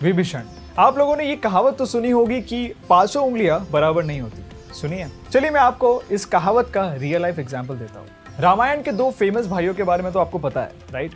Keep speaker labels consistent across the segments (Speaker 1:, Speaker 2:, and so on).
Speaker 1: विभीषण। आप लोगों ने ये कहावत तो सुनी होगी कि 500 उंगलियां बराबर नहीं होती। सुनिए, चलिए मैं आपको इस कहावत का रियल लाइफ एग्जांपल देता हूँ। रामायण के दो फेमस भाइयों के बारे में तो आपको पता है, राइट?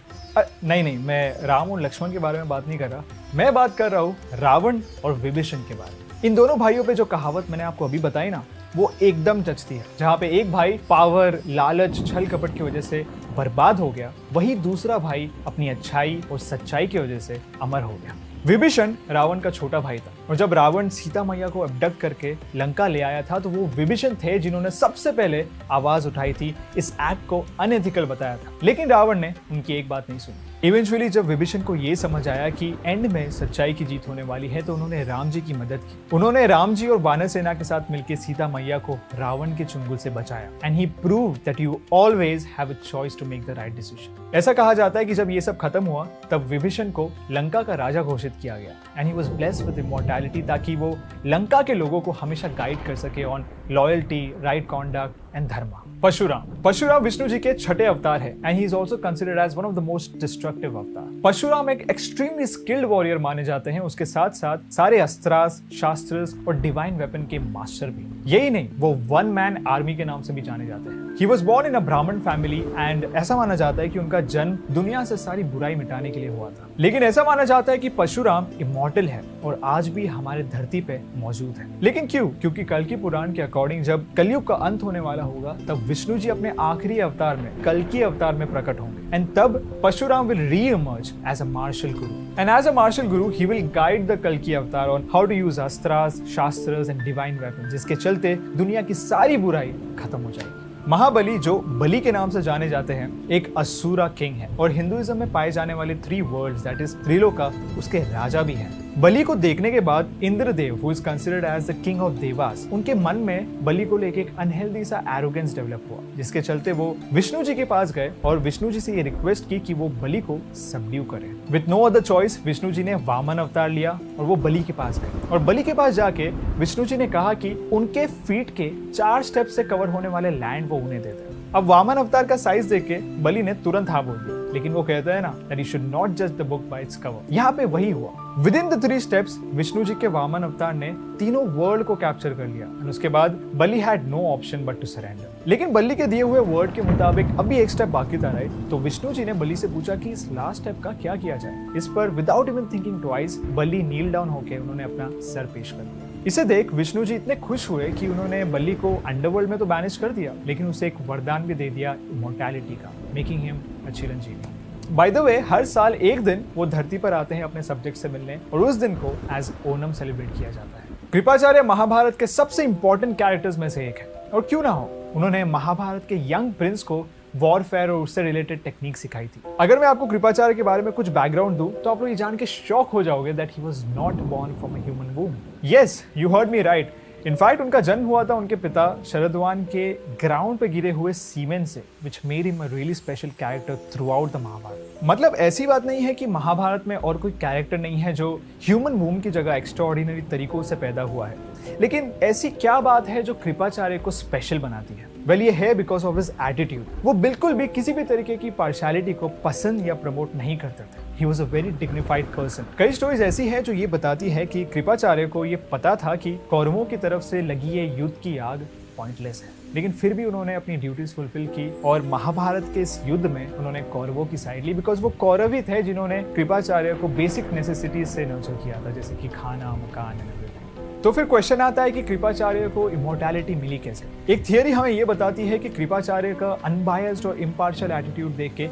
Speaker 1: नहीं, मैं राम और लक्ष्मण के बारे में बात नहीं कर रहा। मैं बात कर रहा हूँ रावण और विभीषण के बारे में। इन दोनों भाइयों पे जो कहावत मैंने आपको अभी बताई ना, वो एकदम जचती है। जहाँ पे एक भाई पावर, लालच, छल कपट की वजह से बर्बाद हो गया, वही दूसरा भाई अपनी अच्छाई और सच्चाई की वजह से अमर हो गया। विभीषण रावण का छोटा भाई था और जब रावण सीता मैया को अबडक्ट करके लंका ले आया था तो वो विभीषण थे जिन्होंने सबसे पहले आवाज उठाई थी, इस एक्ट को अनएथिकल बताया था। लेकिन रावण ने उनकी एक बात नहीं सुनी। इवेंचुअली जब विभीषण को ये समझ आया कि एंड में सच्चाई की जीत होने वाली है तो उन्होंने राम जी की मदद की। उन्होंने राम जी और वानर सेना के साथ मिलकर सीता मैया को रावण के चुंगल से बचाया। And he proved that you always have a choice to make the right decision. ऐसा कहा जाता है कि जब ये सब खत्म हुआ तब विभीषण को लंका का राजा घोषित किया गया and he was blessed with immortality, ताकि वो लंका के लोगों को हमेशा गाइड कर सके on loyalty, right conduct and dharma. Parshuram Vishnu ji के छठे अवतार है and he is also considered as one of the most destructive avatar. परशुराम एक एक्सट्रीमली स्किल्ड वॉरियर माने जाते हैं। उसके साथ साथ सारे अस्त्रास्त्र, शास्त्र और डिवाइन वेपन के मास्टर भी। यही नहीं, वो वन मैन आर्मी के नाम से भी जाने जाते हैं। He was born in a ब्राह्मण फैमिली एंड ऐसा माना जाता है कि उनका जन्म दुनिया से सारी बुराई मिटाने के लिए हुआ था। लेकिन ऐसा माना जाता है कि परशुराम इमॉर्टल है और आज भी हमारे धरती पे मौजूद है। लेकिन क्यों? क्योंकि कल्कि पुराण के अकॉर्डिंग जब कलयुग का अंत होने वाला होगा तब विष्णु जी अपने आखिरी अवतार में, कल्कि अवतार में प्रकट होंगे एंड तब Parashuram will re-emerge as a martial guru and as a martial guru he will guide the कल्कि avatar on how to use astras, shastras and divine weapon, जिसके चलते दुनिया की सारी बुराई खत्म हो जाएगी। महाबली, जो बलि के नाम से जाने जाते हैं, एक असुरा किंग है और हिंदुइज्म में पाए जाने वाले 3 वर्ल्ड्स दैट इज त्रिलोका, उसके राजा भी हैं। बलि को देखने के बाद Indradev, who is considered as the king of devas, उनके मन में बलि को लेके एक अनहेल्दी सा एरोगेंस डेवलप हुआ, जिसके चलते वो विष्णु जी के पास गए और विष्णु जी से ये रिक्वेस्ट की कि वो बलि को सबड्यू करें। With no other choice Vishnu ji ने वामन अवतार लिया और वो बलि के पास गए और बलि के पास जाके विष्णु जी ने कहा कि उनके फीट के 4 स्टेप से कवर होने वाले लैंड वो उन्हें दे दें। अब वामन अवतार का साइज देख के बलि ने तुरंत हाँ बोल दिया, लेकिन वो कहता है ना that you should not judge the book by its cover। यहाँ पे वही हुआ। Within the 3 steps Vishnu ji के वामन अवतार ने तीनों वर्ल्ड को कैप्चर कर लिया और उसके बाद बलि had no option but to surrender। लेकिन बलि के दिए हुए वर्ड के मुताबिक अभी एक स्टेप बाकी था, राइट? तो विष्णु जी ने बलि से पूछा कि इस लास्ट स्टेप का क्या किया जाए। इस पर विदाउट इवन थिंकिंग ट्वाइस बलि नील डाउन होकर उन्होंने अपना सर पेश कर दिया। इसे देख विष्णु जी इतने खुश हुए कि उन्होंने बलि को अंडरवर्ल्ड में तो बैनिश कर दिया, लेकिन उसे एक वरदान भी दे दिया इमॉर्टैलिटी का, making him a chiranjeevi. By the way, हर साल एक दिन वो धरती पर आते हैं अपने सब्जेक्ट से मिलने और उस दिन को एज ओनम सेलिब्रेट किया जाता है। कृपाचार्य महाभारत के सबसे इंपॉर्टेंट कैरेक्टर्स में से एक है और क्यों ना हो, उन्होंने महाभारत के यंग प्रिंस को वॉरफेयर और उससे रिलेटेड टेक्निक सिखाई थी। अगर मैं आपको कृपाचार्य के बारे में कुछ बैकग्राउंड दूं तो आप लोग ये जान के शॉक हो जाओगे that he was not born from a human womb. Yes, you heard me right. In fact उनका जन्म हुआ था उनके पिता शरदवान के ग्राउंड पे गिरे हुए सीमेंट से, which made him a really special character throughout the Mahabharat. मतलब ऐसी बात नहीं है कि महाभारत में और कोई कैरेक्टर नहीं है जो ह्यूमन वूम की जगह एक्स्ट्राऑर्डिनरी तरीकों से पैदा हुआ है, लेकिन ऐसी क्या बात है जो कृपाचार्य को स्पेशल बनाती है? वेल, ये है बिकॉज ऑफ हिज एटीट्यूड। वो बिल्कुल भी किसी भी तरीके की पार्शियलिटी को पसंद या प्रमोट नहीं करते थे। He was a very dignified person। कई स्टोरीज ऐसी है जो ये बताती है कि कृपाचार्य को ये पता था कि कौरवों की तरफ से लगी ये युद्ध की आग पॉइंटलेस है, लेकिन फिर भी उन्होंने अपनी ड्यूटीज फुलफिल की और महाभारत के इस युद्ध में उन्होंने कौरवों की साइड ली, बिकॉज वो कौरव ही थे जिन्होंने कृपाचार्य को बेसिक नेसेसिटीज से नर्चर किया था, जैसे कि खाना, मकान एंड एवरीथिंग। तो फिर क्वेश्चन आता है कि कृपाचार्य को इमॉर्टैलिटी मिली कैसे? एक थियरी हमें ये बताती है कि कृपाचार्य का अनबायस्ड और इम्पार्शियल एटीट्यूड देख के